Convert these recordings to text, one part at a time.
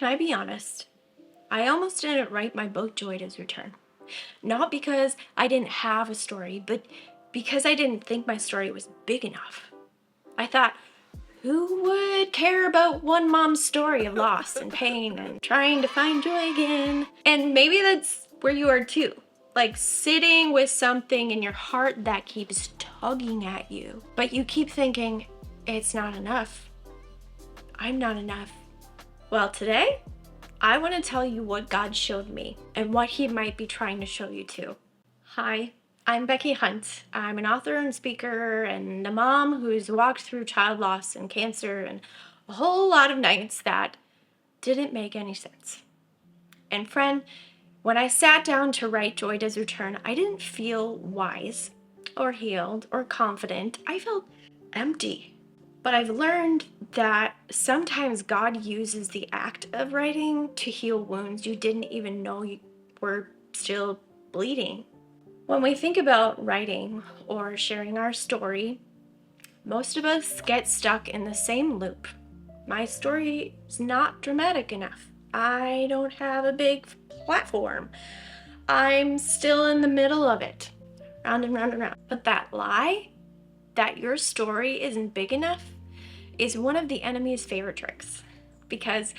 Can I be honest? I almost didn't write my book Joy Does Return. Not because I didn't have a story, but because I didn't think my story was big enough. I thought, who would care about one mom's story of loss and pain and trying to find joy again? And maybe that's where you are too. Like sitting with something in your heart that keeps tugging at you, but you keep thinking, it's not enough. I'm not enough. Well, today, I want to tell you what God showed me and what He might be trying to show you too. Hi, I'm Becky Hunt. I'm an author and speaker and a mom who's walked through child loss and cancer and a whole lot of nights that didn't make any sense. And friend, when I sat down to write Joy Does Return, I didn't feel wise or healed or confident. I felt empty. But I've learned that sometimes God uses the act of writing to heal wounds you didn't even know you were still bleeding. When we think about writing or sharing our story, most of us get stuck in the same loop. My story is not dramatic enough. I don't have a big platform. I'm still in the middle of it, round and round and round. But that lie, that your story isn't big enough, is one of the enemy's favorite tricks. Because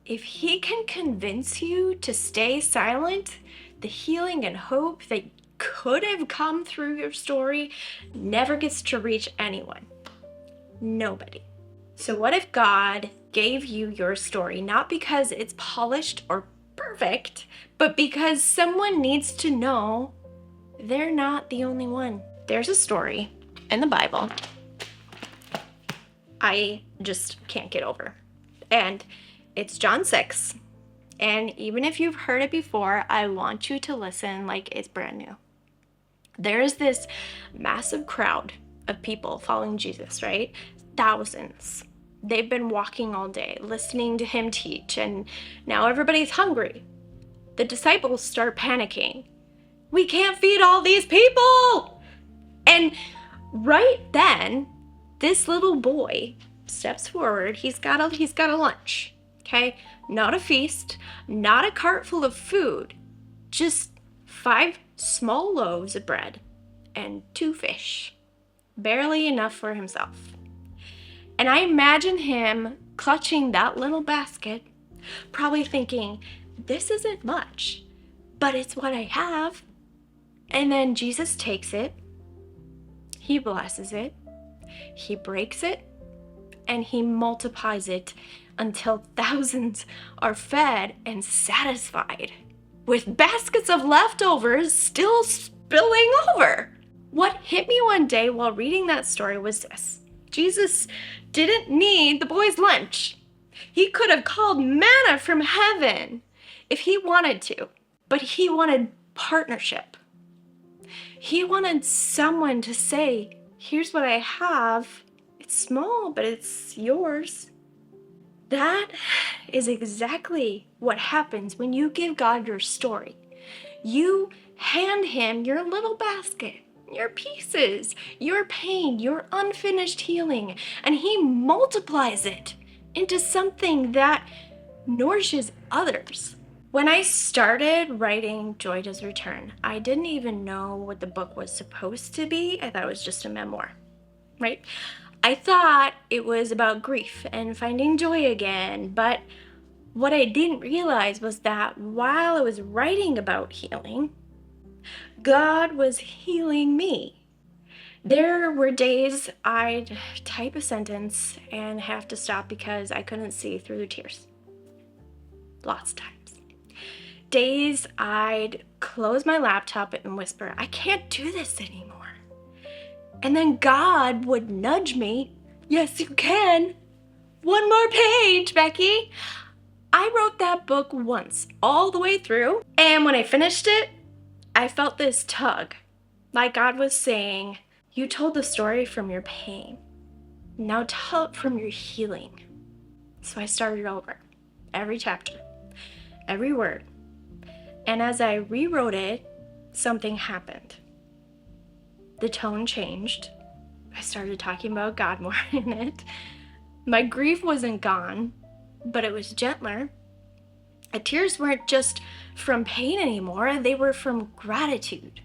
if he can convince you to stay silent, the healing and hope that could have come through your story never gets to reach anyone. Nobody. So what if God gave you your story not because it's polished or perfect, but because someone needs to know they're not the only one? There's a story in the Bible I just can't get over. And it's John 6. And even if you've heard it before, I want you to listen like it's brand new. There is this massive crowd of people following Jesus, right? Thousands. They've been walking all day, listening to him teach, and now everybody's hungry. The disciples start panicking. We can't feed all these people! And right then, this little boy steps forward. He's got a lunch, okay? Not a feast, not a cart full of food, just 5 small loaves of bread and 2 fish, barely enough for himself. And I imagine him clutching that little basket, probably thinking, this isn't much, but it's what I have. And then Jesus takes it, he blesses it, he breaks it, and he multiplies it until thousands are fed and satisfied, with baskets of leftovers still spilling over. What hit me one day while reading that story was this. Jesus didn't need the boy's lunch. He could have called manna from heaven if he wanted to, but he wanted partnership. He wanted someone to say, here's what I have. It's small, but it's yours. That is exactly what happens when you give God your story. You hand him your little basket, your pieces, your pain, your unfinished healing, and he multiplies it into something that nourishes others. When I started writing Joy Does Return, I didn't even know what the book was supposed to be. I thought it was just a memoir, right? I thought it was about grief and finding joy again, but what I didn't realize was that while I was writing about healing, God was healing me. There were days I'd type a sentence and have to stop because I couldn't see through the tears. Lots of times. Days I'd close my laptop and whisper, I can't do this anymore. And then God would nudge me, yes, you can. One more page, Becky. I wrote that book once, all the way through. And when I finished it, I felt this tug, like God was saying, you told the story from your pain. Now tell it from your healing. So I started over, every chapter, every word. And as I rewrote it, something happened. The tone changed. I started talking about God more in it. My grief wasn't gone, but it was gentler. The tears weren't just from pain anymore, they were from gratitude.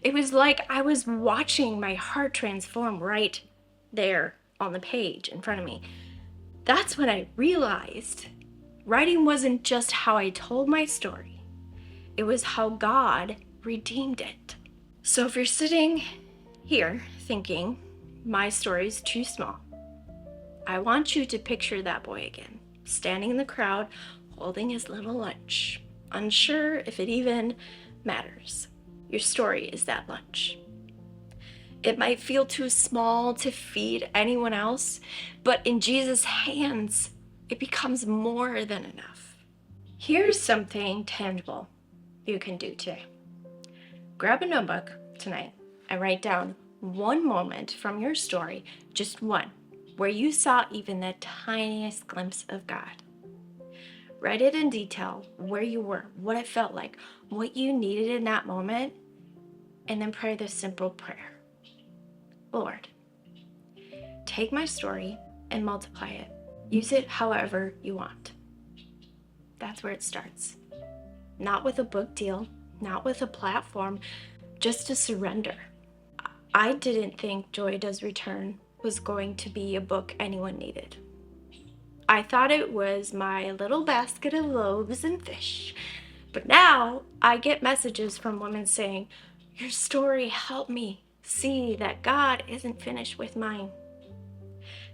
It was like I was watching my heart transform right there on the page in front of me. That's when I realized writing wasn't just how I told my story, it was how God redeemed it. So if you're sitting here thinking, my story's too small, I want you to picture that boy again, standing in the crowd, holding his little lunch, unsure if it even matters. Your story is that lunch. It might feel too small to feed anyone else, but in Jesus' hands, it becomes more than enough. Here's something tangible you can do today. Grab a notebook tonight and write down one moment from your story, just one, where you saw even the tiniest glimpse of God. Write it in detail, where you were, what it felt like, what you needed in that moment, and then pray this simple prayer. Lord, take my story and multiply it. Use it however you want. That's where it starts. Not with a book deal, not with a platform, just a surrender. I didn't think Joy Does Return was going to be a book anyone needed. I thought it was my little basket of loaves and fish. But now I get messages from women saying, your story helped me see that God isn't finished with mine.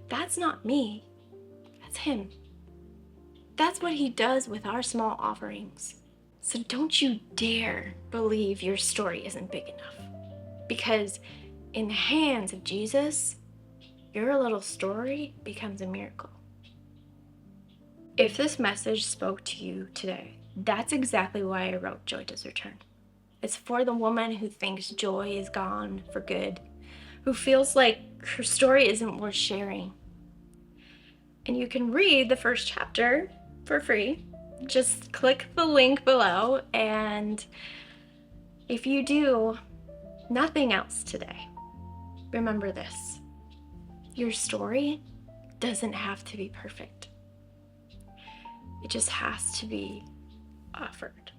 That's not me, that's Him. That's what He does with our small offerings. So don't you dare believe your story isn't big enough. Because in the hands of Jesus, your little story becomes a miracle. If this message spoke to you today, that's exactly why I wrote Joy Does Return. It's for the woman who thinks joy is gone for good, who feels like her story isn't worth sharing. And you can read the first chapter for free. Just click the link below, and if you do nothing else today, remember this: your story doesn't have to be perfect. It just has to be offered.